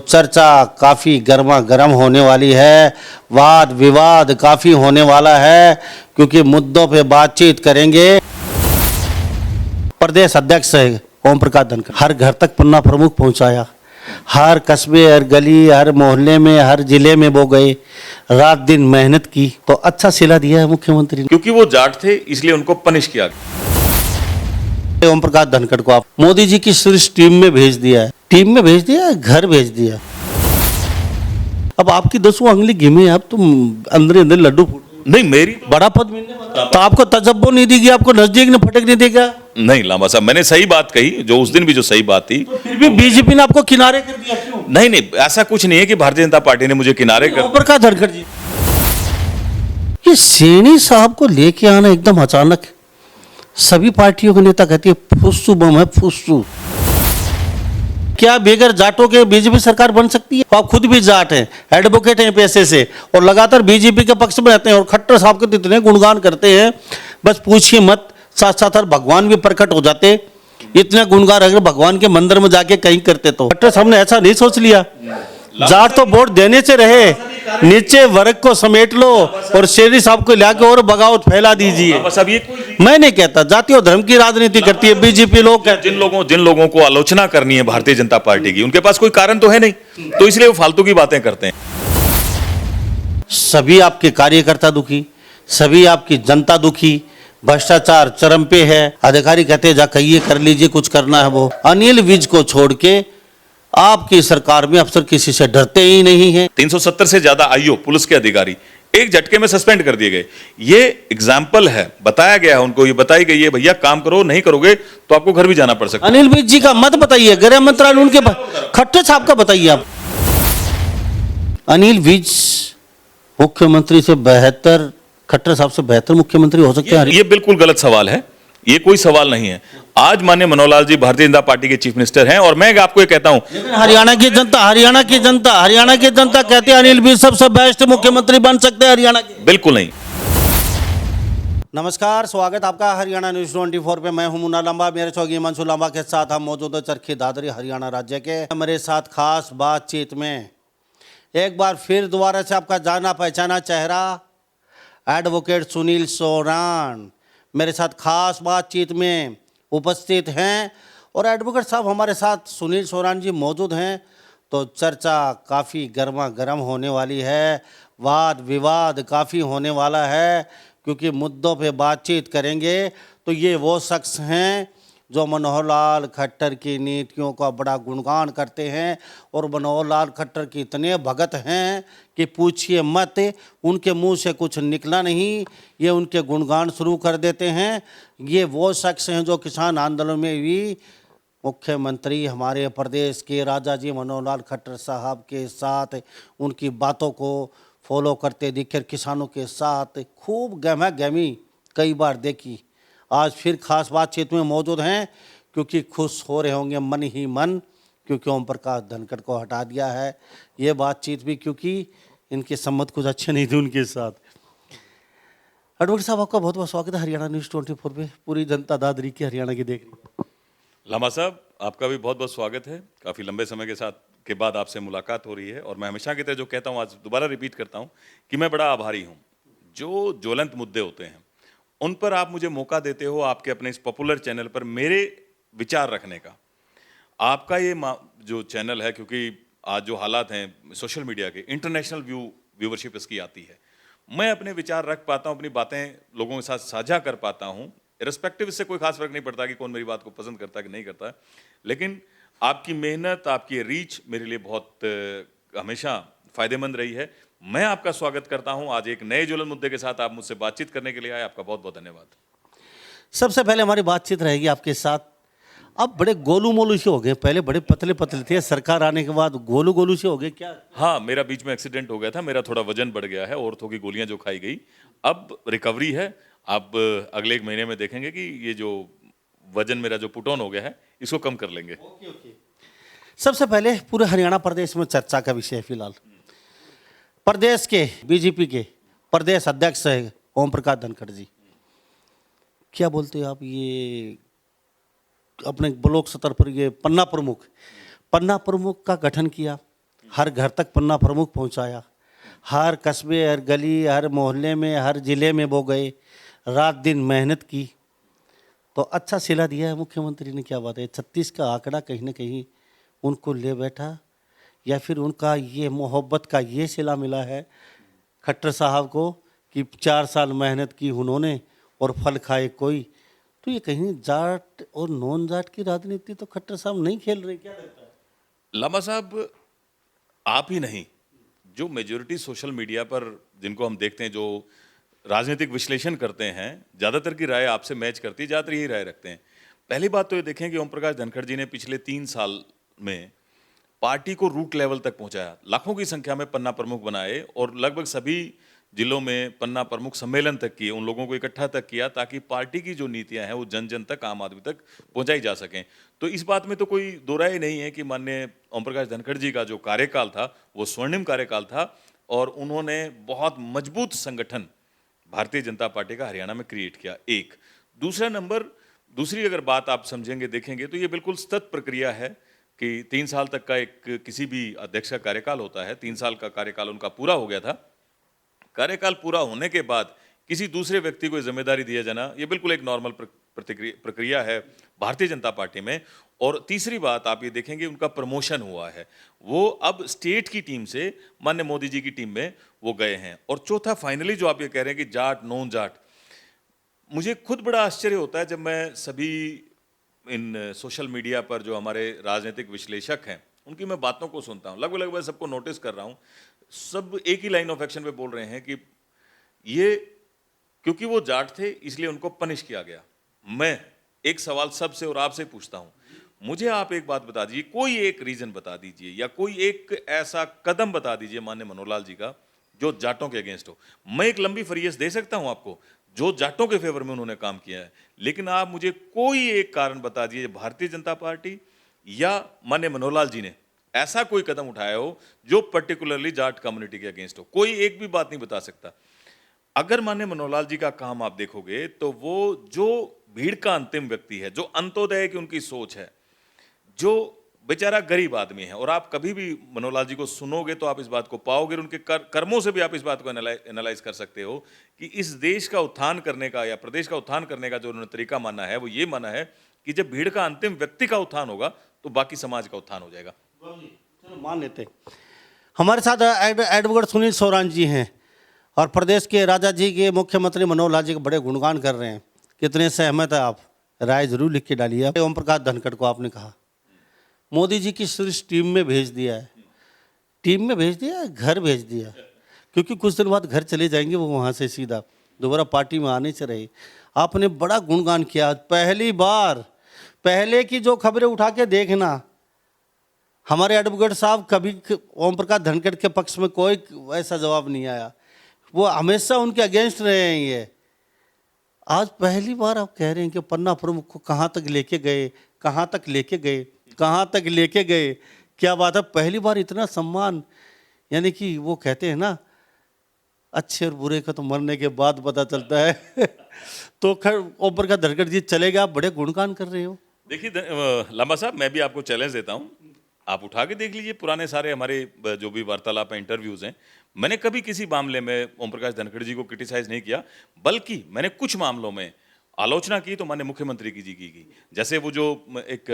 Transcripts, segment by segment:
चर्चा काफी गर्मा गर्म होने वाली है, वाद विवाद काफी होने वाला है, क्योंकि मुद्दों पे बातचीत करेंगे। प्रदेश अध्यक्ष ओम प्रकाश धनखड़ हर घर तक पन्ना प्रमुख पहुंचाया, हर कस्बे, हर गली, हर मोहल्ले में, हर जिले में वो गए, रात दिन मेहनत की, तो अच्छा सिला दिया है मुख्यमंत्री ने। क्योंकि वो जाट थे इसलिए उनको पनिश किया गया। ओम प्रकाश धनखड़ को आप मोदी जी की शीर्ष टीम में भेज दिया है, टीम में भेज दिया है, घर भेज दिया। अब आपकी 10वां अंगुली घिमे, आप तुम अंदर अंदर लड्डू फूट नहीं, मेरी बड़ा पद मिलने वाला, तो आपको तजब्बो नहीं देगी, आपको नजदीक ने फटकने देगा। नहीं लामा साहब, मैंने सही बात कही, जो उस दिन भी जो सही बात थी। तो फिर भी बीजेपी ने आपको किनारे कर दिया, क्यों? नहीं, ऐसा कुछ नहीं है कि भारतीय जनता पार्टी ने मुझे किनारे कर। ओम प्रकाश धनखड़ जी, ये सैनी साहब को लेके आना एकदम अचानक, सभी पार्टियों के नेता कहती है फुस्सू बम है, फुस्सू। क्या बेगर जाटों के बीजेपी सरकार बन सकती है? आप खुद भी जाट हैं, एडवोकेट हैं पैसे से, और लगातार बीजेपी के पक्ष में रहते हैं, और खट्टर साहब के तो इतने गुणगान करते हैं, बस पूछिए मत। साथ साथ हर भगवान भी प्रकट हो जाते, इतने गुणगान अगर भगवान के मंदिर में जाके कहीं करते तो। खट्टर साहब ने ऐसा नहीं सोच लिया, जाट तो वोट देने से रहे, नीचे वर्ग को समेट लो और शेरी साहब को लाके और बगावत फैला दीजिए। बस अब ये मैं नहीं कहता, जाति और धर्म की राजनीति करती है बीजेपी। लोग जिन लोगों को आलोचना करनी है भारतीय जनता पार्टी की, उनके पास कोई कारण तो है नहीं, तो इसलिए वो फालतू की बातें करते हैं। सभी आपके कार्यकर्ता दुखी, सभी आपकी जनता दुखी, भ्रष्टाचार चरम पे है। अधिकारी कहते हैं जा कहिए, कर लीजिए, कुछ करना है वो। अनिल विज को छोड़ के आपकी सरकार में अफसर किसी से डरते ही नहीं है। 370 से ज्यादा आईओ पुलिस के अधिकारी एक झटके में सस्पेंड कर दिए गए। ये एग्जाम्पल है, बताया गया है उनको, ये बताई गई है भैया काम करो, नहीं करोगे तो आपको घर भी जाना पड़ सकता है। अनिल विज जी का मत बताइए, गृह मंत्रालय उनके खट्टर साहब का बताइए आप। अनिल विज मुख्यमंत्री से बेहतर, खट्टर साहब से बेहतर मुख्यमंत्री हो सकते हैं? ये बिल्कुल गलत सवाल है, ये कोई सवाल नहीं है। आज माननीय मनोहर लाल जी भारतीय जनता पार्टी के चीफ मिनिस्टर हैं, और मैं आपको ये कहता हूं, हरियाणा की जनता कहती है अनिल विज सबसे बेस्ट मुख्यमंत्री बन सकते हैं हरियाणा के। बिल्कुल नहीं। नमस्कार, स्वागत आपका हरियाणा न्यूज 24 पे। मैं हूं मुन्ना लंबा, मेरे चौकी हिमांशु लंबा के साथ हम मौजूद है चरखी दादरी हरियाणा राज्य के। मेरे साथ खास बातचीत में एक बार फिर दोबारा से आपका जाना पहचाना चेहरा एडवोकेट सुनील सोरान मेरे साथ खास बातचीत में उपस्थित हैं, और एडवोकेट साहब हमारे साथ सुनील सोरान जी मौजूद हैं, तो चर्चा काफ़ी गर्मा गर्म होने वाली है, वाद विवाद काफ़ी होने वाला है, क्योंकि मुद्दों पे बातचीत करेंगे। तो ये वो शख्स हैं जो मनोहर लाल खट्टर की नीतियों का बड़ा गुणगान करते हैं, और मनोहर लाल खट्टर के इतने भगत हैं कि पूछिए मत, उनके मुंह से कुछ निकला नहीं, ये उनके गुणगान शुरू कर देते हैं। ये वो शख्स हैं जो किसान आंदोलन में भी मुख्यमंत्री हमारे प्रदेश के राजा जी मनोहर लाल खट्टर साहब के साथ उनकी बातों को फॉलो करते दिखे, किसानों के साथ खूब गहमा गहमी कई बार देखी। आज फिर खास बातचीत में मौजूद हैं, क्योंकि खुश हो रहे होंगे मन ही मन, क्योंकि ओम प्रकाश धनखड़ को हटा दिया है। ये बातचीत भी क्योंकि इनके सम्मत कुछ अच्छे नहीं थे उनके साथ। एडवोकेट साहब आपका बहुत बहुत स्वागत है हरियाणा न्यूज़ 24 पे। पूरी जनता दादरी की हरियाणा की देख रही है। लामा साहब आपका भी बहुत बहुत स्वागत है। काफ़ी लंबे समय के बाद आपसे मुलाकात हो रही है, और मैं हमेशा की तरह जो कहता हूँ आज दोबारा रिपीट करता हूँ कि मैं बड़ा आभारी हूँ। जो ज्वलंत मुद्दे होते हैं उन पर आप मुझे मौका देते हो, आपके अपने इस पॉपुलर चैनल पर मेरे विचार रखने का। आपका ये जो चैनल है, क्योंकि आज जो हालात हैं सोशल मीडिया के, इंटरनेशनल व्यूवरशिप इसकी आती है, मैं अपने विचार रख पाता हूँ, अपनी बातें लोगों के साथ साझा कर पाता हूँ। रिस्पेक्टिव इससे कोई खास फर्क नहीं पड़ता कि कौन मेरी बात को पसंद करता है कि नहीं करता है, लेकिन आपकी मेहनत, आपकी रीच मेरे लिए बहुत हमेशा फ़ायदेमंद रही है। मैं आपका स्वागत करता हूं। आज एक नए ज्वलंत मुद्दे के साथ आप मुझसे बातचीत करने के लिए आए, आपका बहुत बहुत धन्यवाद। सबसे पहले हमारी बातचीत रहेगी आपके साथ। अब बड़े गोलू मोलू से हो गए, पहले बड़े पतले पतले थे, सरकार आने के बाद गोलू गोलू से हो गए क्या? हाँ, मेरा बीच में एक्सीडेंट हो गया था, मेरा थोड़ा वजन बढ़ गया है, ऑर्थो की गोलियां जो खाई गई, अब रिकवरी है। आप अगले 1 महीने में देखेंगे कि ये जो वजन मेरा जो पुट ऑन हो गया है इसको कम कर लेंगे। ओके। सबसे पहले पूरे हरियाणा प्रदेश में चर्चा का विषय है फिलहाल, प्रदेश के बीजेपी के प्रदेश अध्यक्ष है ओम प्रकाश धनखड़ जी। क्या बोलते हैं आप, ये अपने ब्लॉक स्तर पर ये पन्ना प्रमुख का गठन किया, हर घर तक पन्ना प्रमुख पहुंचाया, हर कस्बे, हर गली, हर मोहल्ले में, हर जिले में वो गए, रात दिन मेहनत की। तो अच्छा सिला दिया है मुख्यमंत्री ने, क्या बात है। 36 का आंकड़ा कहीं ना कहीं उनको ले बैठा, या फिर उनका ये मोहब्बत का ये सिला मिला है खट्टर साहब को कि 4 साल मेहनत की उन्होंने और फल खाए कोई। तो ये कहीं जाट और नॉन जाट की राजनीति तो खट्टर साहब नहीं खेल रहे, क्या लगता है? लांबा साहब, आप ही नहीं, जो मेजोरिटी सोशल मीडिया पर जिनको हम देखते हैं, जो राजनीतिक विश्लेषण करते हैं, ज्यादातर की राय आपसे मैच करती है, ज्यादातर यही राय रखते हैं। पहली बात तो ये देखें कि ओम प्रकाश धनखड़ जी ने पिछले 3 साल में पार्टी को रूट लेवल तक पहुंचाया, लाखों की संख्या में पन्ना प्रमुख बनाए और लगभग सभी जिलों में पन्ना प्रमुख सम्मेलन तक किए, उन लोगों को इकट्ठा तक किया ताकि पार्टी की जो नीतियां हैं वो जन जन तक, आम आदमी तक पहुंचाई जा सकें। तो इस बात में तो कोई दो राय नहीं है कि माननीय ओम प्रकाश धनखड़ जी का जो कार्यकाल था वो स्वर्णिम कार्यकाल था और उन्होंने बहुत मजबूत संगठन भारतीय जनता पार्टी का हरियाणा में क्रिएट किया। एक दूसरा नंबर, दूसरी अगर बात आप समझेंगे, देखेंगे तो ये बिल्कुल सतत प्रक्रिया है कि 3 साल तक का एक किसी भी अध्यक्ष का कार्यकाल होता है। 3 साल का कार्यकाल उनका पूरा हो गया था। कार्यकाल पूरा होने के बाद किसी दूसरे व्यक्ति को जिम्मेदारी दिया जाना, ये बिल्कुल एक नॉर्मल प्रक्रिया है भारतीय जनता पार्टी में। और तीसरी बात आप ये देखेंगे, उनका प्रमोशन हुआ है, वो अब स्टेट की टीम से माननीय मोदी जी की टीम में वो गए हैं। और चौथा, फाइनली जो आप ये कह रहे हैं कि जाट नॉन जाट, मुझे खुद बड़ा आश्चर्य होता है जब मैं सभी इन सोशल मीडिया पर जो हमारे राजनीतिक विश्लेषक हैं उनकी मैं बातों को सुनता हूं। लगभग मैं सबको नोटिस कर रहा हूं, सब एक ही लाइन ऑफ एक्शन पे बोल रहे हैं कि ये क्योंकि वो जाट थे इसलिए उनको पनिश किया गया। मैं एक सवाल सबसे और आपसे पूछता हूं, मुझे आप एक बात बता दीजिए, कोई एक रीजन बता दीजिए या कोई एक ऐसा कदम बता दीजिए माननीय मनोहर लाल जी का जो जाटों के अगेंस्ट हो। मैं एक लंबी फरियत दे सकता हूं आपको जो जाटों के फेवर में उन्होंने काम किया है, लेकिन आप मुझे कोई एक कारण बता दीजिए भारतीय जनता पार्टी या माननीय मनोहर लाल जी ने ऐसा कोई कदम उठाया हो जो पर्टिकुलरली जाट कम्युनिटी के अगेंस्ट हो। कोई एक भी बात नहीं बता सकता। अगर माननीय मनोहर लाल जी का काम आप देखोगे तो वो जो भीड़ का अंतिम व्यक्ति है, जो अंत्योदय की उनकी सोच है, जो बेचारा गरीब आदमी है, और आप कभी भी मनोहर लाल जी को सुनोगे तो आप इस बात को पाओगे, उनके कर्मों से भी आप इस बात को एनालाइज कर सकते हो कि इस देश का उत्थान करने का या प्रदेश का उत्थान करने का जो उन्होंने तरीका माना है वो ये माना है कि जब भीड़ का अंतिम व्यक्ति का उत्थान होगा तो बाकी समाज का उत्थान हो जाएगा। चलो मान लेते हैं। हमारे साथ एडवोकेट सुनील सोरान जी हैं और प्रदेश के राजा जी के मुख्यमंत्री मनोहर लाल जी के बड़े गुणगान कर रहे हैं। कितने सहमत है आप? राय जरूर लिख के डालिए। ओम प्रकाश धनखड़ को आपने कहा मोदी जी की शीर्ष टीम में भेज दिया है, टीम में भेज दिया है, घर भेज दिया है, क्योंकि कुछ दिन बाद घर चले जाएंगे वो, वहाँ से सीधा दोबारा पार्टी में आने से रहे। आपने बड़ा गुणगान किया। पहली बार, पहले की जो खबरें उठा के देखना, हमारे एडवोकेट साहब कभी ओम प्रकाश धनखड़ के पक्ष में कोई ऐसा जवाब नहीं आया, वो हमेशा उनके अगेंस्ट रहे हैं। ये आज पहली बार आप कह रहे हैं कि पन्ना प्रमुख को कहाँ तक लेके गए, कहाँ तक लेके गए, कहाँ तक लेके गए। क्या बात है, पहली बार इतना सम्मान। यानी कि वो कहते हैं ना, अच्छे और बुरे का तो मरने के बाद पता चलता है। तो खैर ओम प्रकाश धनखड़ जी चले गए, आप बड़े गुणगान कर रहे हो। देखिए लांबा साहब, मैं भी आपको चैलेंज देता हूं, आप उठा के देख लीजिए पुराने सारे हमारे जो भी वार्तालाप हैं, इंटरव्यूज हैं। मैंने कभी किसी मामले में ओम प्रकाश धनखड़ जी को क्रिटिसाइज नहीं किया, बल्कि मैंने कुछ मामलों में आलोचना की तो माननीय मुख्यमंत्री की जी की। जैसे वो जो एक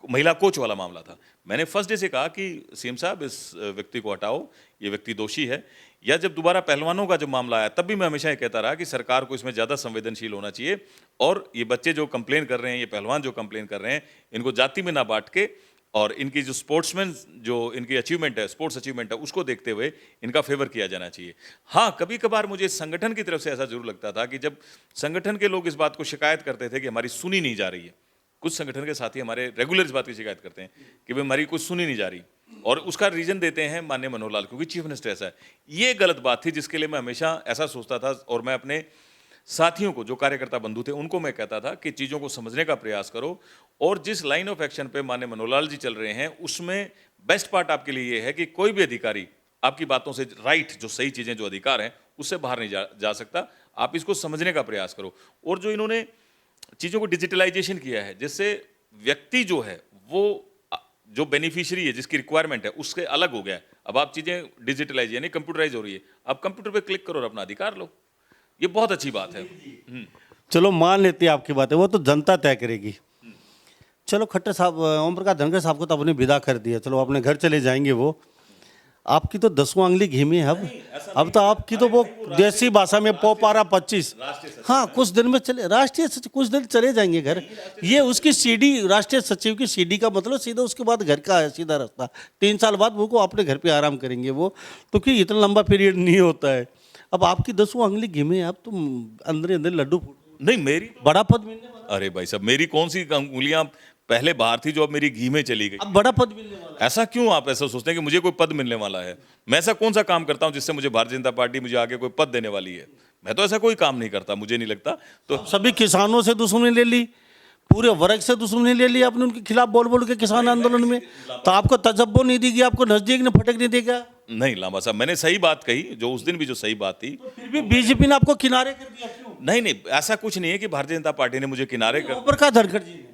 महिला कोच वाला मामला था, मैंने फर्स्ट डे से कहा कि सीएम साहब इस व्यक्ति को हटाओ, ये व्यक्ति दोषी है। या जब दोबारा पहलवानों का जब मामला आया तब भी मैं हमेशा ये कहता रहा कि सरकार को इसमें ज़्यादा संवेदनशील होना चाहिए और ये बच्चे जो कंप्लेन कर रहे हैं, ये पहलवान जो कंप्लेन कर रहे हैं, इनको जाति में ना बांट के और इनकी जो स्पोर्ट्समैन जो इनकी अचीवमेंट है, स्पोर्ट्स अचीवमेंट है, उसको देखते हुए इनका फेवर किया जाना चाहिए। हाँ, कभी कभार मुझे संगठन की तरफ से ऐसा जरूर लगता था कि जब संगठन के लोग इस बात को शिकायत करते थे कि हमारी सुनी नहीं जा रही है, कुछ संगठन के साथी हमारे रेगुलर इस बात की शिकायत करते हैं कि भाई हमारी कुछ सुनी नहीं जा रही, और उसका रीजन देते हैं माननीय मनोहर लाल, क्योंकि चीफ मिनिस्टर ऐसा है। ये गलत बात थी जिसके लिए मैं हमेशा ऐसा सोचता था, और मैं अपने साथियों को, जो कार्यकर्ता बंधु थे, उनको मैं कहता था कि चीज़ों को समझने का प्रयास करो, और जिस लाइन ऑफ एक्शन पे माननीय मनोहर लाल जी चल रहे हैं उसमें बेस्ट पार्ट आपके लिए ये है कि कोई भी अधिकारी आपकी बातों से, राइट, जो सही चीज़ें, जो अधिकार हैं, उससे बाहर नहीं जा सकता। आप इसको समझने का प्रयास करो। और जो इन्होंने चीज़ों को डिजिटलाइजेशन किया है, जिससे व्यक्ति जो है वो जो बेनिफिशियरी है, जिसकी रिक्वायरमेंट है, उससे अलग हो गया है। अब आप चीजें डिजिटलाइज यानी कंप्यूटराइज हो रही है, आप कंप्यूटर पे क्लिक करो और अपना अधिकार लो। ये बहुत अच्छी बात है। चलो मान लेते हैं आपकी बातें, वो तो जनता तय करेगी। चलो खट्टर साहब, ओम प्रकाश धनखड़ साहब को तो आपने विदा कर दिया, चलो अपने घर चले जाएंगे वो। आपकी तो 10वां अंगली घी में है अब तो आपकी तो वो देसी भाषा में पोपारा 25। हाँ, कुछ दिन में चले राष्ट्रीय सचिव, कुछ दिन चले जाएंगे घर। ये उसकी सीडी, राष्ट्रीय सचिव की सीडी का मतलब सीधा उसके बाद घर का है, सीधा रास्ता। 3 साल बाद वो को अपने घर पे आराम करेंगे वो, क्योंकि इतना लंबा पीरियड नहीं होता है। अब आपकी 10वां अंगली घी में है, अब तुम अंदर अंदर लड्डू नहीं, मेरी बड़ा पद मिलने वाला। अरे भाई साहब, मेरी कौन सी उंगलियां पहले बाहर थी जो अब मेरी घी में चली गई? अब बड़ा पद मिलने वाला। ऐसा क्यों आप ऐसा सोचते हैं कि मुझे कोई पद मिलने वाला है? मैं ऐसा कौन सा काम करता हूं जिससे मुझे भारतीय जनता पार्टी मुझे आगे कोई पद देने वाली है? मैं तो ऐसा कोई काम नहीं करता, मुझे नहीं लगता। तो सभी किसानों से दुश्मनी ले ली, पूरे वर्ग से दुश्मनी ले ली आपने उनके खिलाफ बोल बोल के किसान आंदोलन में। तो आपको तजब्बो नहीं देगी, आपको नजदीक ने फटक नहीं देगा। नहीं लांबा साहब, मैंने सही बात कही, जो उस दिन भी जो सही बात थी। फिर भी बीजेपी ने आपको किनारे कर दिया, क्यों? नहीं नहीं, ऐसा कुछ नहीं है कि भारतीय जनता पार्टी ने मुझे किनारे कर, ओम प्रकाश धनखड़ जी ने।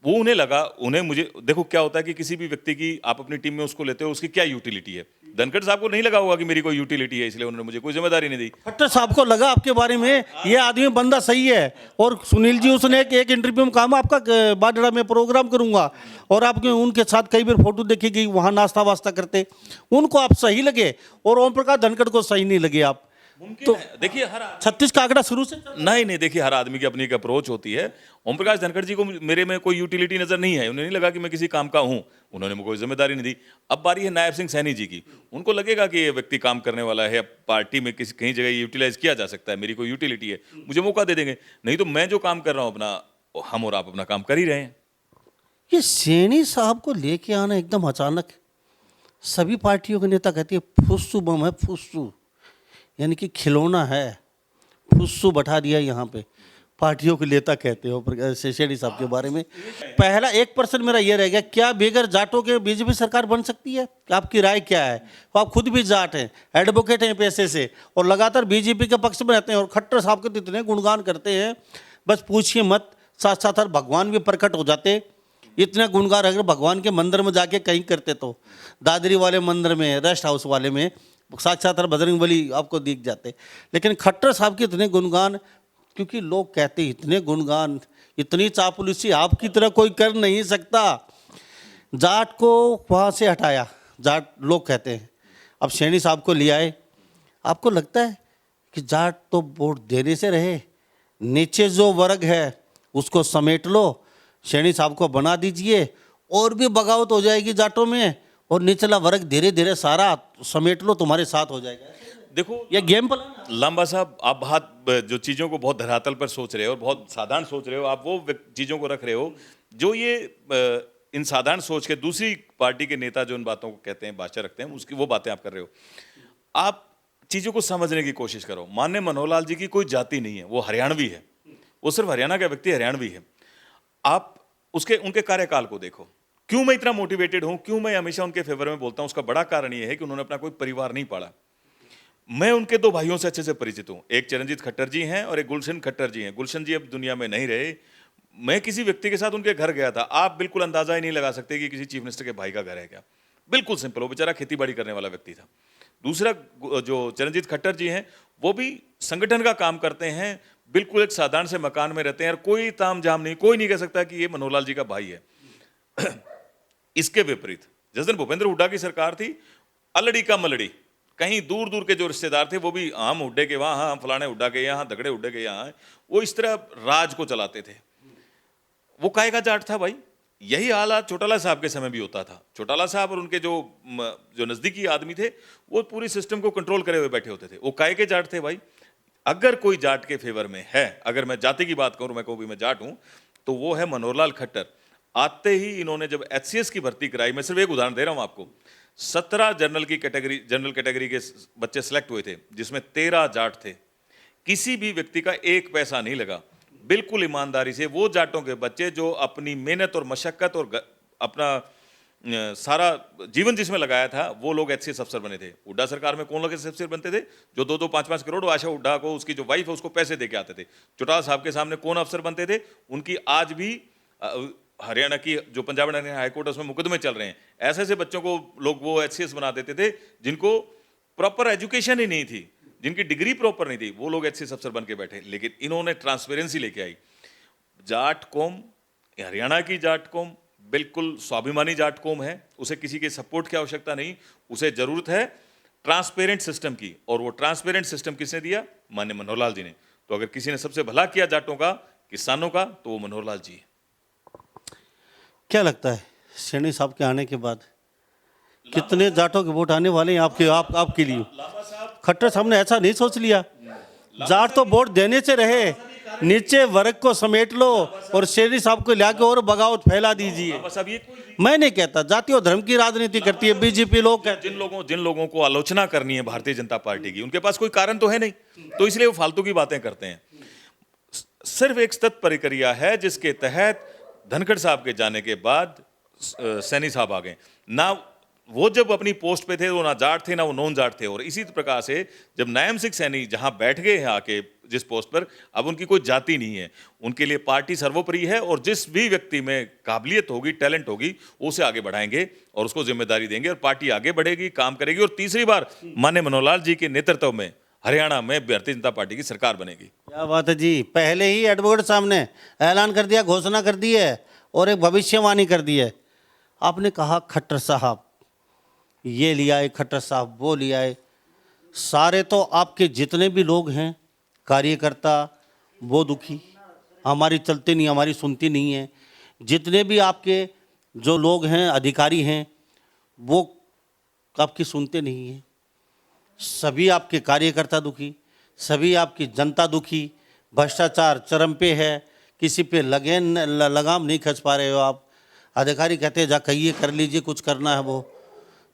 वो उन्हें लगा, उन्हें मुझे, देखो क्या होता है कि किसी भी व्यक्ति की आप अपनी टीम में उसको लेते हो, उसकी क्या यूटिलिटी है। धनखड़ साहब को नहीं लगा होगा कि मेरी कोई यूटिलिटी है, इसलिए उन्होंने मुझे कोई जिम्मेदारी नहीं दी। खट्टर साहब को लगा आपके बारे में ये आदमी बंदा सही है, और सुनील जी उसने एक इंटरव्यू में कहा मैं आपका बाडड़ा में प्रोग्राम करूंगा, और आपके उनके साथ कई बार फोटो देखी गई, वहां नाश्ता वास्ता करते, उनको आप सही लगे और ओम प्रकाश धनखड़ को सही नहीं लगे आप। तो देखिए, हर 36 का आंकड़ा शुरू से नहीं नहीं, देखिए हर आदमी की अपनी एक अप्रोच होती है। ओम प्रकाश धनखड़ जी को मेरे में कोई यूटिलिटी नजर नहीं है, उन्हें नहीं लगा कि मैं किसी काम का हूं, उन्होंने मुझे कोई जिम्मेदारी नहीं दी। अब बारी है नायब सिंह सैनी जी की, उनको लगेगा कि ये व्यक्ति काम करने वाला है, पार्टी में किसी कहीं जगह यूटिलाइज किया जा सकता है, मेरी कोई यूटिलिटी है, मुझे मौका दे देंगे। नहीं तो मैं जो काम कर रहा हूं अपना, हम और आप अपना काम कर ही रहे हैं। ये सैनी साहब को लेके आना एकदम अचानक, सभी पार्टियों के नेता कहते हैं फुस्सू बम है, फुस्सू यानी कि खिलौना है, फुस्सू बैठा दिया यहाँ पे, पार्टियों के नेता कहते हो सैनी साहब के बारे में। पहला 1% मेरा ये रह गया, क्या बेगर जाटों के बीजेपी सरकार बन सकती है? आपकी राय क्या है? तो आप खुद भी जाट हैं, एडवोकेट हैं पैसे से, और लगातार बीजेपी के पक्ष में रहते हैं, और खट्टर साहब के तो इतने गुणगान करते हैं, बस पूछिए मत। साथ साथ भगवान भी प्रकट हो जाते, इतने गुणगान अगर भगवान के मंदिर में जाके कहीं करते तो, दादरी वाले मंदिर में, रेस्ट हाउस वाले में, साक्षात बजरंगबली आपको दिख जाते। लेकिन खट्टर साहब के इतने गुणगान, क्योंकि लोग कहते हैं इतने गुणगान, इतनी चापलूसी आपकी तरह कोई कर नहीं सकता। जाट को वहाँ से हटाया, जाट लोग कहते हैं, अब सैनी साहब को ले आए। आपको लगता है कि जाट तो वोट देने से रहे, नीचे जो वर्ग है उसको समेट लो, सैनी साहब को बना दीजिए, और भी बगावत हो जाएगी जाटों में, और निचला वर्ग धीरे धीरे सारा समेट लो, तुम्हारे साथ हो जाएगा। देखो ये गेम प्लान। लांबा साहब, आप बहुत जो चीज़ों को बहुत धरातल पर सोच रहे हो और बहुत साधारण सोच रहे हो, आप वो चीज़ों को रख रहे हो जो ये इन साधारण सोच के दूसरी पार्टी के नेता जो इन बातों को कहते हैं, भाषा रखते हैं, उसकी वो बातें आप कर रहे हो। आप चीज़ों को समझने की कोशिश करो। माननीय मनोहर लाल जी की कोई जाति नहीं है, वो हरियाणवी है, वो सिर्फ हरियाणा का व्यक्ति हरियाणवी है। आप उनके कार्यकाल को देखो। क्यों मैं इतना मोटिवेटेड हूं, क्यों मैं हमेशा उनके फेवर में बोलता हूं, उसका बड़ा कारण यह है कि उन्होंने अपना कोई परिवार नहीं पाला। मैं उनके 2 भाइयों से अच्छे से परिचित हूं, एक चरणजीत खट्टर जी हैं और एक गुलशन खट्टर जी हैं। गुलशन जी अब दुनिया में नहीं रहे। मैं किसी व्यक्ति के साथ उनके घर गया था, आप बिल्कुल अंदाजा ही नहीं लगा सकते कि किसी चीफ मिनिस्टर के भाई का घर है क्या। बिल्कुल सिंपल, वो बेचारा खेती बाड़ी करने वाला व्यक्ति था। दूसरा जो चरणजीत खट्टर जी हैं, वो भी संगठन का काम करते हैं, बिल्कुल एक साधारण से मकान में रहते हैं, और कोई ताम झाम नहीं, कोई नहीं कह सकता कि ये मनोहर लाल जी का भाई है। इसके विपरीत जिस दिन भूपेंद्र हुड्डा की सरकार थी, अलड़ी का मलड़ी, कहीं दूर दूर के जो रिश्तेदार थे वो भी हम हुड्डे के वहां, हम फलाने हुड्डा के यहाँ, दगड़े हुड्डे के यहाँ, वो इस तरह राज को चलाते थे। वो काहे का जाट था भाई? यही हालात चौटाला साहब के समय भी होता था। चौटाला साहब और उनके जो नजदीकी आदमी थे, वो पूरी सिस्टम को कंट्रोल करे हुए बैठे होते थे। वो काहे के जाट थे भाई? अगर कोई जाट के फेवर में है, अगर मैं जाति की बात करूं, मैं कहूं भी मैं जाट हूं, तो वो है मनोहर लाल खट्टर। आते ही इन्होंने जब HCS की भर्ती कराई, मैं सिर्फ एक उदाहरण दे रहा हूं आपको, 17 जनरल कैटेगरी के बच्चे सेलेक्ट हुए थे, जिसमें 13 जाट थे। किसी भी व्यक्ति का 1 पैसा नहीं लगा, बिल्कुल ईमानदारी से वो जाटों के बच्चे जो अपनी मेहनत और मशक्कत और अपना सारा जीवन जिसमें लगाया था, वो लोग HCS अफसर बने थे। हुड्डा सरकार में कौन लोग HCS अफसर बनते थे? जो 2-2, 5-5 करोड़ आशा हुड्डा को, उसकी जो वाइफ है, उसको पैसे दे के आते थे। चौटाला साहब के सामने कौन अफसर बनते थे? उनकी आज भी हरियाणा की जो पंजाब एंड हरियाणा हाईकोर्ट है उसमें मुकदमे चल रहे हैं, ऐसे ऐसे बच्चों को लोग वो एचसीएस बना देते थे जिनको प्रॉपर एजुकेशन ही नहीं थी, जिनकी डिग्री प्रॉपर नहीं थी, वो लोग एचसीएस अफसर बन के बैठे। लेकिन इन्होंने ट्रांसपेरेंसी लेके आई। जाट कौम, हरियाणा की जाट कौम बिल्कुल स्वाभिमानी जाट कौम है, उसे किसी के सपोर्ट की आवश्यकता नहीं, उसे जरूरत है ट्रांसपेरेंट सिस्टम की। और वो ट्रांसपेरेंट सिस्टम किसने दिया? माननीय मनोहर लाल जी ने। तो अगर किसी ने सबसे भला किया जाटों का, किसानों का, तो वो मनोहर लाल जी है। क्या लगता है सैनी साहब के आने के बाद कितने जाटों के वोट आने वाले हैं आपके लिए? खट्टर साहब ने ऐसा नहीं सोच लिया, जाट तो वोट देने से रहे, नीचे वर्ग को समेट लो और सैनी साहब को लाके और बगावत फैला दीजिए। बस अब ये मैं नहीं कहता, जाति और धर्म की राजनीति करती है बीजेपी। लोग कहते जिन लोगों को आलोचना करनी है भारतीय जनता पार्टी की, उनके पास कोई कारण तो है नहीं, तो इसलिए वो फालतू की बातें करते हैं। सिर्फ एक सतत प्रक्रिया है जिसके तहत धनखड़ साहब के जाने के बाद सैनी साहब आ गए ना। वो जब अपनी पोस्ट पे थे वो ना जाट थे ना वो नॉन जाट थे। और इसी प्रकार से जब नायम सिंह सैनी जहां बैठ गए हैं आके जिस पोस्ट पर, अब उनकी कोई जाति नहीं है, उनके लिए पार्टी सर्वोपरि है। और जिस भी व्यक्ति में काबिलियत होगी, टैलेंट होगी, उसे आगे बढ़ाएंगे और उसको जिम्मेदारी देंगे और पार्टी आगे बढ़ेगी, काम करेगी। और तीसरी बार माननीय मनोहर लाल जी के नेतृत्व में हरियाणा में भारतीय जनता पार्टी की सरकार बनेगी। क्या बात है जी। पहले ही एडवोकेट साहब ने ऐलान कर दिया, घोषणा कर दी है और एक भविष्यवाणी कर दी है। आपने कहा खट्टर साहब ये लिया है, खट्टर साहब वो लिया है। सारे तो आपके जितने भी लोग हैं कार्यकर्ता वो दुखी, हमारी चलती नहीं, हमारी सुनती नहीं है। जितने भी आपके जो लोग हैं अधिकारी हैं वो आपकी सुनते नहीं हैं। सभी आपके कार्यकर्ता दुखी, सभी आपकी जनता दुखी। भ्रष्टाचार चरम पे है, किसी पे लगाम नहीं खींच पा रहे हो आप। अधिकारी कहते हैं जा कहिए, कर लीजिए, कुछ करना है वो।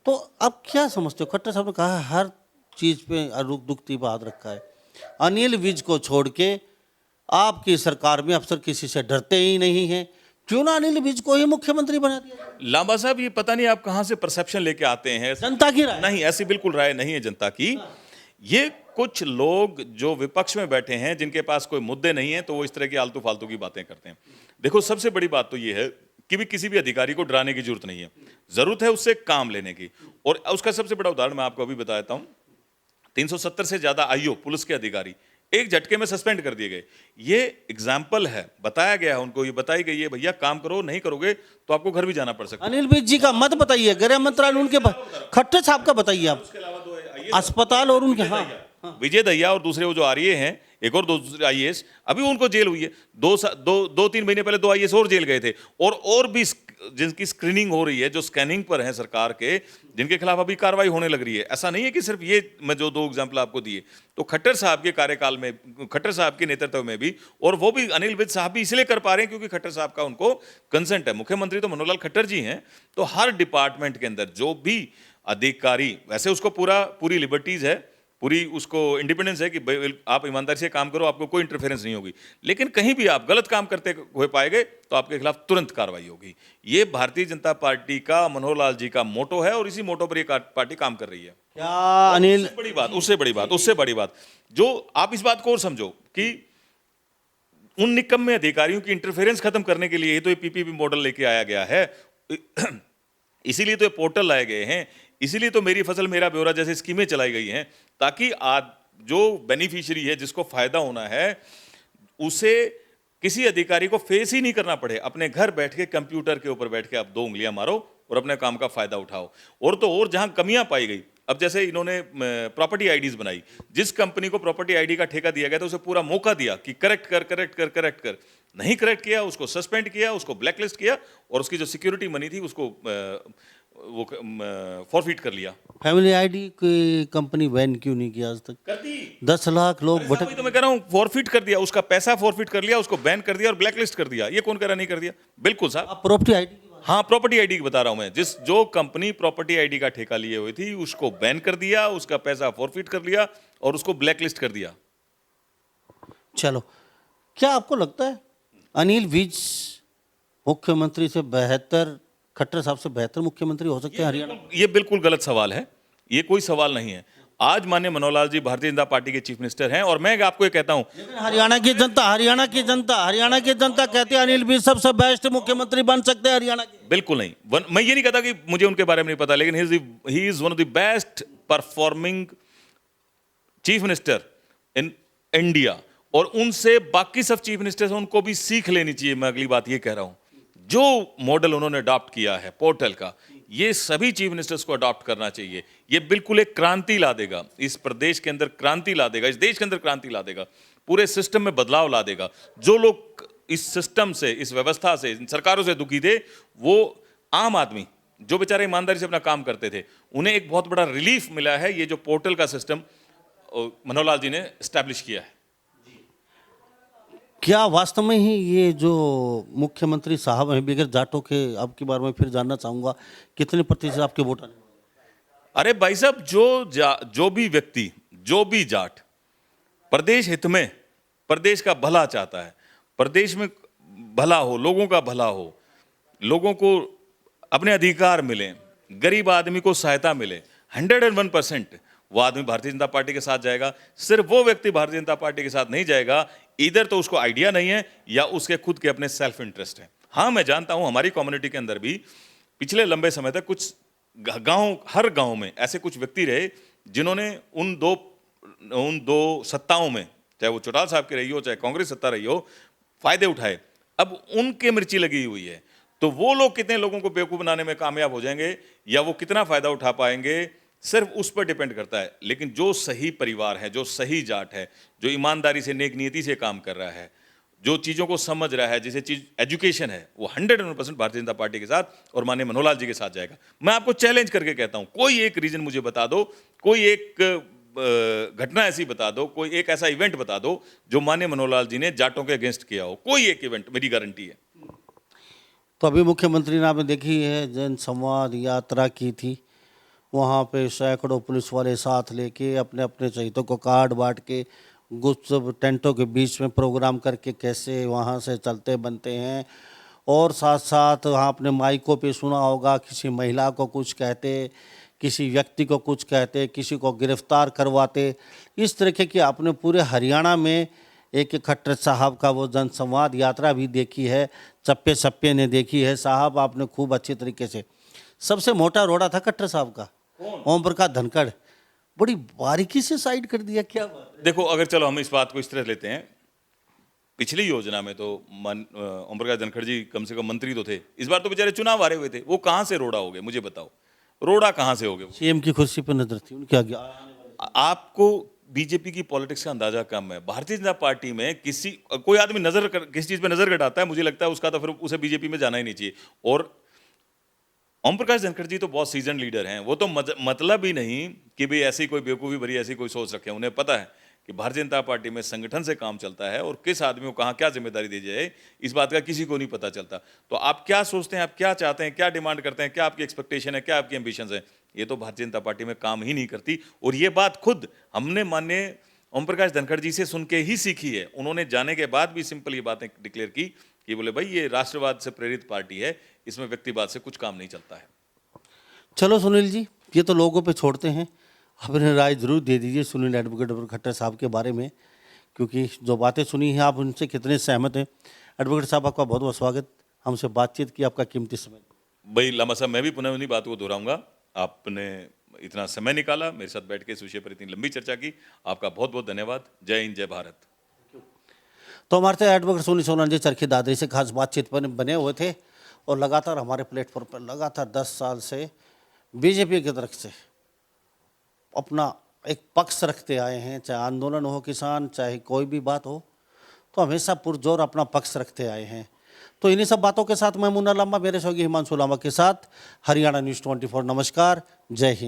तो अब क्या समझते हो? खट्टर साहब ने कहा हर चीज़ पे दुखती बात रखा है। अनिल विज को छोड़ के आपकी सरकार में अफसर किसी से डरते ही नहीं हैं। क्यों ना अनिल विज को ही मुख्यमंत्री बना दिया? लांबा साहब, ये पता नहीं आप कहां से परसेप्शन लेके आते हैं। जनता की राय नहीं, ऐसी बिल्कुल राय नहीं है जनता की। ये कुछ लोग जो विपक्ष में बैठे हैं, जिनके पास कोई मुद्दे नहीं है, तो वो इस तरह की आलतू फालतू की बातें करते हैं। देखो, सबसे बड़ी बात तो ये है कि भी किसी भी अधिकारी को डराने की जरूरत नहीं है, जरूरत है उससे काम लेने की। और उसका सबसे बड़ा उदाहरण मैं आपको अभी बता देता हूं। 370 से ज्यादा आईओ पुलिस के अधिकारी एक झटके में सस्पेंड कर दिए गए। ये एग्जाम्पल है, बताया गया है उनको, ये बताई गई है भैया काम करो, नहीं करोगे तो आपको घर भी जाना पड़ सकता है। अनिल विज जी का मत बताइए, गृह मंत्रालय उनके खट्टर साहब का बताइए आप। उसके अलावा अस्पताल और उनके विजय दहिया और दूसरे वो जो आरए हैं, एक और दूसरे आईएएस, अभी उनको जेल हुई है। 2-3 महीने पहले 2 आईएएस और जेल गए थे। और भी जिनकी स्क्रीनिंग हो रही है, जो स्कैनिंग पर है सरकार के, जिनके खिलाफ अभी कार्रवाई होने लग रही है। ऐसा नहीं है कि सिर्फ ये मैं जो 2 एग्जाम्पल आपको दिए, तो खट्टर साहब के कार्यकाल में, खट्टर साहब के नेतृत्व में भी, और वो भी अनिल विज साहब भी इसलिए कर पा रहे हैं क्योंकि खट्टर साहब का उनको कंसेंट है। मुख्यमंत्री तो मनोहर लाल खट्टर जी हैं। तो हर डिपार्टमेंट के अंदर जो भी अधिकारी, वैसे उसको पूरी लिबर्टीज है, पूरी उसको इंडिपेंडेंस है कि आप ईमानदारी से काम करो, आपको कोई इंटरफेरेंस नहीं होगी। लेकिन कहीं भी आप गलत काम करते हुए पाए गए तो आपके खिलाफ तुरंत कार्रवाई होगी। ये भारतीय जनता पार्टी का, मनोहर लाल जी का मोटो है और इसी मोटो पर ये पार्टी काम कर रही है। क्या अनिल, उससे बड़ी बात जो आप इस बात को और समझो कि उन निकम्मे अधिकारियों की इंटरफेरेंस खत्म करने के लिए तो ये पीपीपी मॉडल लेके आया गया है। इसीलिए तो ये पोर्टल लाए गए हैं, इसीलिए तो मेरी फसल मेरा ब्यौरा जैसी स्कीमें चलाई गई हैं, ताकि आज जो बेनिफिशियरी है, जिसको फायदा होना है, उसे किसी अधिकारी को फेस ही नहीं करना पड़े। अपने घर बैठ के कंप्यूटर के ऊपर बैठ के आप 2 उंगलियां मारो और अपने काम का फायदा उठाओ। और तो और जहां कमियां पाई गई, अब जैसे इन्होंने प्रॉपर्टी आईडीज बनाई, जिस कंपनी को प्रॉपर्टी आईडी का ठेका दिया गया था उसे पूरा मौका दिया कि करेक्ट कर। नहीं करेक्ट किया, उसको सस्पेंड किया, उसको ब्लैकलिस्ट किया और उसकी जो सिक्योरिटी मनी थी उसको वो फॉरफिट कर लिया। फैमिली आईडी की कंपनी बैन क्यों नहीं किया आज तक? कर दी। 10 लाख लोग भटक, तो मैं कह रहा हूं फॉरफिट कर दिया, उसका पैसा फॉरफिट कर लिया, उसको बैन कर दिया और ब्लैकलिस्ट कर दिया। ये कौन कह रहा नहीं कर दिया? बिल्कुल साहब। आप प्रॉपर्टी आईडी की बात, हाँ, प्रॉपर्टी आईडी की बता रहा हूं मैं। जो कंपनी प्रॉपर्टी आईडी का ठेका लिए हुई थी उसको बैन कर दिया, उसका पैसा फॉरफिट कर लिया और उसको ब्लैकलिस्ट कर दिया। चलो, क्या आपको लगता है अनिल विज मुख्यमंत्री से बेहतर, खट्टर साहब से बेहतर मुख्यमंत्री हो सकते हैं हरियाणा? ये बिल्कुल गलत सवाल है, ये कोई सवाल नहीं है। आज माननीय मनोहर लाल जी भारतीय जनता पार्टी के चीफ मिनिस्टर हैं और मैं आपको ये कहता हूं, लेकिन हरियाणा की जनता कहती है अनिल भी सबसे बेस्ट मुख्यमंत्री बन सकते हैं हरियाणा के। बिल्कुल नहीं। मैं ये नहीं कहता कि मुझे उनके बारे में नहीं पता, लेकिन he is one of the best performing chief minister in India, और उनसे बाकी सब चीफ मिनिस्टर्स हैं उनको भी सीख लेनी चाहिए। मैं अगली बात ये कह रहा हूं, जो मॉडल उन्होंने अडॉप्ट किया है पोर्टल का, ये सभी चीफ मिनिस्टर्स को अडॉप्ट करना चाहिए। ये बिल्कुल एक क्रांति ला देगा, इस प्रदेश के अंदर क्रांति ला देगा, इस देश के अंदर क्रांति ला देगा, पूरे सिस्टम में बदलाव ला देगा। जो लोग इस सिस्टम से, इस व्यवस्था से, इन सरकारों से दुखी थे, वो आम आदमी जो बेचारे ईमानदारी से अपना काम करते थे, उन्हें एक बहुत बड़ा रिलीफ मिला है। ये जो पोर्टल का सिस्टम मनोहर लाल जी ने एस्टैब्लिश किया है। क्या वास्तव में ही ये जो मुख्यमंत्री साहब हैं बिगैर जाटों के, आपके बारे में फिर जानना चाहूंगा, कितने प्रतिशत आपके वोट आने? अरे भाई साहब, जो भी व्यक्ति, जो भी जाट प्रदेश हित में, प्रदेश का भला चाहता है, प्रदेश में भला हो, लोगों का भला हो, लोगों को अपने अधिकार मिले, गरीब आदमी को सहायता मिले, 101% वो आदमी भारतीय जनता पार्टी के साथ जाएगा। सिर्फ वो व्यक्ति भारतीय जनता पार्टी के साथ नहीं जाएगा, इधर तो उसको आइडिया नहीं है या उसके खुद के अपने सेल्फ इंटरेस्ट है। हाँ, मैं जानता हूं हमारी कम्युनिटी के अंदर भी पिछले लंबे समय तक कुछ हर गांव में ऐसे कुछ व्यक्ति रहे जिन्होंने उन दो सत्ताओं में, चाहे वो चौटाला साहब की रही हो, चाहे कांग्रेस सत्ता रही हो, फायदे उठाए। अब उनके मिर्ची लगी हुई है, तो वो लोग कितने लोगों को बेवकूफ बनाने में कामयाब हो जाएंगे या वो कितना फायदा उठा पाएंगे, सिर्फ उस पर डिपेंड करता है। लेकिन जो सही परिवार है, जो सही जाट है, जो ईमानदारी से, नेक नीति से काम कर रहा है, जो चीज़ों को समझ रहा है, जैसे चीज एजुकेशन है, वो 101% भारतीय जनता पार्टी के साथ और माननीय मनोहर लाल जी के साथ जाएगा। मैं आपको चैलेंज करके कहता हूं, कोई एक रीजन मुझे बता दो, कोई एक घटना ऐसी बता दो, कोई एक ऐसा इवेंट बता दो जो माननीय मनोहर लाल जी ने जाटों के अगेंस्ट किया हो। कोई एक इवेंट, मेरी गारंटी है। तो अभी मुख्यमंत्री ने आपने देखी है जन संवाद यात्रा की थी, वहाँ पे सैकड़ों पुलिस वाले साथ लेके अपने अपने चहितों को कार्ड बांट के कुछ टेंटों के बीच में प्रोग्राम करके कैसे वहाँ से चलते बनते हैं, और साथ साथ वहाँ अपने माइकों पे सुना होगा किसी महिला को कुछ कहते, किसी व्यक्ति को कुछ कहते, किसी को गिरफ्तार करवाते। इस तरीके की आपने पूरे हरियाणा में एक खट्टर साहब का वो जनसंवाद यात्रा भी देखी है, चप्पे चप्पे ने देखी है। साहब आपने खूब अच्छी तरीके से, सबसे मोटा रोड़ा था खट्टर साहब का, ओम प्रकाश धनखड़, बड़ी बारीकी से साइड कर दिया। क्या बात है? देखो, अगर चलो हम इस बात को इस तरह लेते हैं, पिछली योजना में तो ओम प्रकाश धनखड़ जी कम से कम मंत्री तो थे, इस बार तो बेचारे चुनाव हारे हुए थे, वो कहां से रोड़ा हो गए? मुझे बताओ, रोड़ा कहां से हो गए? सीएम की कुर्सी पर नजर थी उनके आगे। आपको बीजेपी की पॉलिटिक्स का अंदाजा कम है। भारतीय जनता पार्टी में कोई आदमी किसी चीज पे नजर घटाता है, मुझे लगता है उसका तो फिर उसे बीजेपी में जाना ही नहीं चाहिए। और ओम प्रकाश धनखड़ जी तो बहुत सीजन लीडर हैं, वो तो मतलब ही नहीं कि भाई ऐसी कोई बेवकूफ़ी भरी ऐसी कोई सोच रखे। उन्हें पता है कि भारतीय जनता पार्टी में संगठन से काम चलता है और किस आदमी को कहाँ क्या जिम्मेदारी दी जाए, इस बात का किसी को नहीं पता चलता। तो आप क्या सोचते हैं, आप क्या चाहते हैं, क्या डिमांड करते हैं, क्या आपकी एक्सपेक्टेशन है, क्या आपकी एम्बिशंस है, ये तो भारतीय जनता पार्टी में काम ही नहीं करती। और ये बात खुद हमने माननीय ओम प्रकाश धनखड़ जी से सुन के ही सीखी है। उन्होंने जाने के बाद भी सिंपल ये बातें डिक्लेयर की कि बोले भाई ये राष्ट्रवाद से प्रेरित पार्टी है, इसमें व्यक्तिवाद से कुछ काम नहीं चलता है। चलो सुनील जी, ये तो लोगों पे छोड़ते हैं, अपनी राय जरूर दे दीजिए सुनील एडवोकेट खट्टर साहब के बारे में, क्योंकि जो बातें सुनी हैं आप उनसे कितने सहमत हैं। एडवोकेट साहब आपका बहुत बहुत स्वागत, हमसे बातचीत की, आपका कीमती समय। भाई लंबा साहब, मैं भी पुनः उन्हीं बातों को दोहराऊंगा, आपने इतना समय निकाला मेरे साथ बैठ के इस विषय पर इतनी लंबी चर्चा की, आपका बहुत बहुत धन्यवाद। जय हिंद, जय भारत। तो हमारे से एडवोकेट सुनील सोनान जी चरखी दादरी से खास बातचीत पर बने हुए थे और लगातार हमारे प्लेटफॉर्म पर लगातार 10 साल से बीजेपी की तरफ से अपना एक पक्ष रखते आए हैं, चाहे आंदोलन हो किसान, चाहे कोई भी बात हो, तो हमेशा पुरजोर अपना पक्ष रखते आए हैं। तो इन्हीं सब बातों के साथ मैं मुन्ना लांबा, मेरे सहयोगी हिमांशु लांबा के साथ हरियाणा न्यूज़ 24, नमस्कार, जय हिंद।